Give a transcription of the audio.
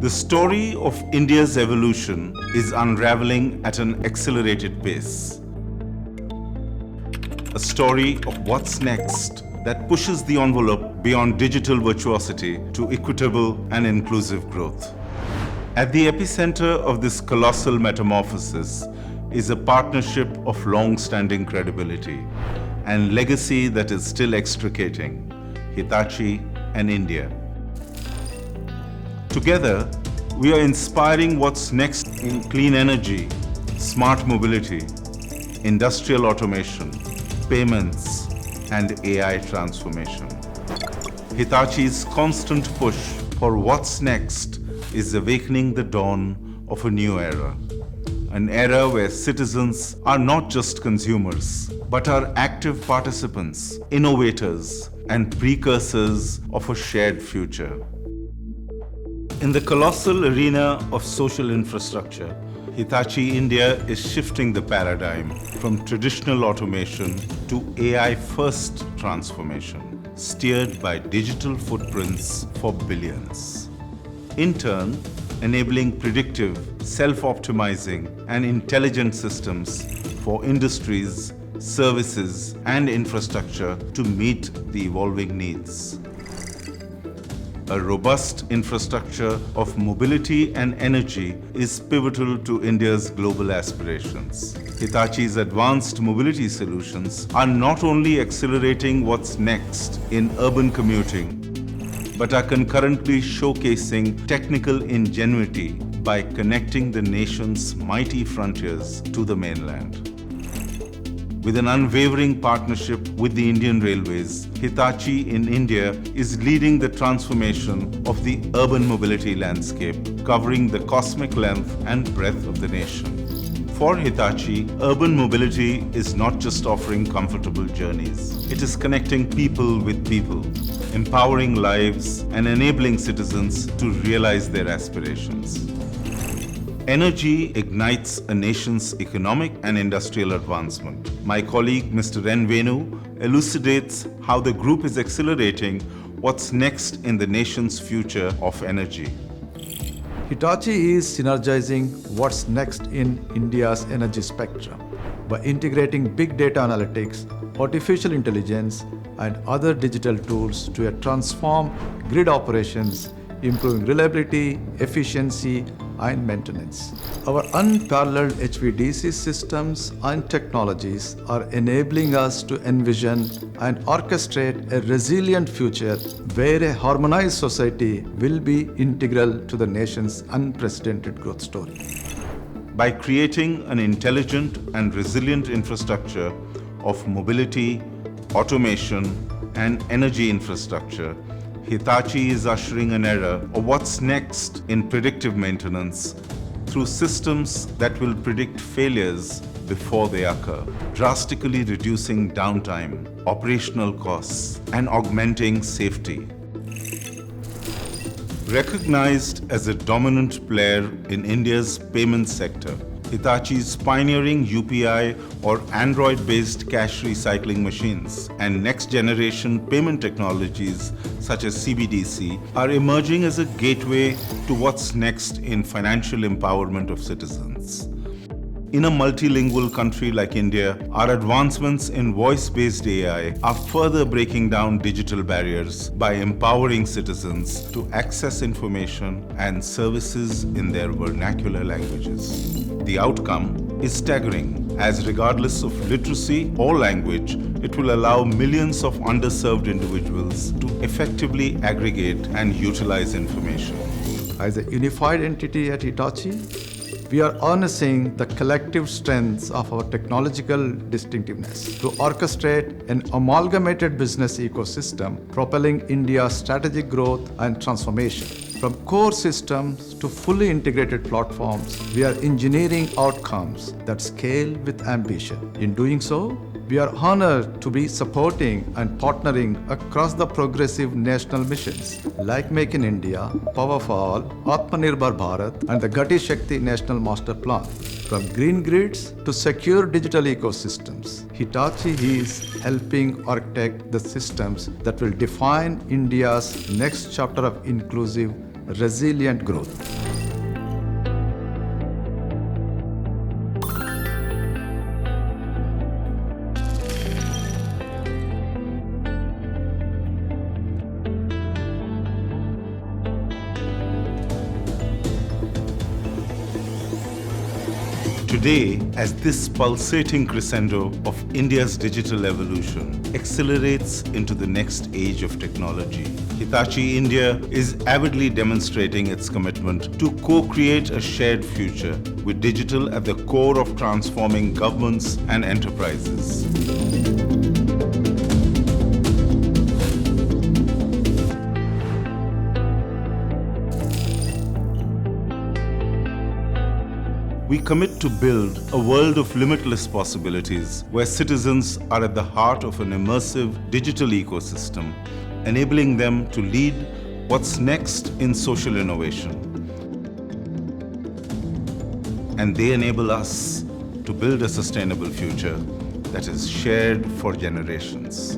The story of India's evolution is unraveling at an accelerated pace. A story of what's next that pushes the envelope beyond digital virtuosity to equitable and inclusive growth. At the epicenter of this colossal metamorphosis is a partnership of long-standing credibility and legacy that is still extricating Hitachi and India. Together, we are inspiring what's next in clean energy, smart mobility, industrial automation, payments, and AI transformation. Hitachi's constant push for what's next is awakening the dawn of a new era. An era where citizens are not just consumers, but are active participants, innovators, and precursors of a shared future. In the colossal arena of social infrastructure, Hitachi India is shifting the paradigm from traditional automation to AI-first transformation, steered by digital footprints for billions. In turn, enabling predictive, self-optimizing, and intelligent systems for industries, services, and infrastructure to meet the evolving needs. A robust infrastructure of mobility and energy is pivotal to India's global aspirations. Hitachi's advanced mobility solutions are not only accelerating what's next in urban commuting, but are concurrently showcasing technical ingenuity by connecting the nation's mighty frontiers to the mainland. With an unwavering partnership with the Indian Railways, Hitachi in India is leading the transformation of the urban mobility landscape, covering the cosmic length and breadth of the nation. For Hitachi, urban mobility is not just offering comfortable journeys. It is connecting people with people, empowering lives, and enabling citizens to realize their aspirations. Energy ignites a nation's economic and industrial advancement. My colleague, Mr. N. Venu, elucidates how the group is accelerating what's next in the nation's future of energy. Hitachi is synergizing what's next in India's energy spectrum by integrating big data analytics, artificial intelligence, and other digital tools to transform grid operations, improving reliability, efficiency, and maintenance. Our unparalleled HVDC systems and technologies are enabling us to envision and orchestrate a resilient future where a harmonized society will be integral to the nation's unprecedented growth story. By creating an intelligent and resilient infrastructure of mobility, automation, and energy infrastructure, Hitachi is ushering an era of what's next in predictive maintenance through systems that will predict failures before they occur, drastically reducing downtime, operational costs, and augmenting safety. Recognized as a dominant player in India's payment sector, Hitachi's pioneering UPI or Android-based cash recycling machines and next-generation payment technologies such as CBDC are emerging as a gateway to what's next in financial empowerment of citizens. In a multilingual country like India, our advancements in voice-based AI are further breaking down digital barriers by empowering citizens to access information and services in their vernacular languages. The outcome is staggering, as regardless of literacy or language, it will allow millions of underserved individuals to effectively aggregate and utilize information. As a unified entity at Hitachi, we are harnessing the collective strengths of our technological distinctiveness to orchestrate an amalgamated business ecosystem, propelling India's strategic growth and transformation. From core systems to fully integrated platforms, we are engineering outcomes that scale with ambition. In doing so, we are honored to be supporting and partnering across the progressive national missions like Make in India, Power for All, Atmanirbhar Bharat, and the Gati Shakti National Master Plan. From green grids to secure digital ecosystems, Hitachi is helping architect the systems that will define India's next chapter of inclusive resilient growth. Today, as this pulsating crescendo of India's digital evolution accelerates into the next age of technology, Hitachi India is avidly demonstrating its commitment to co-create a shared future with digital at the core of transforming governments and enterprises. We commit to build a world of limitless possibilities where citizens are at the heart of an immersive digital ecosystem, enabling them to lead what's next in social innovation. And they enable us to build a sustainable future that is shared for generations.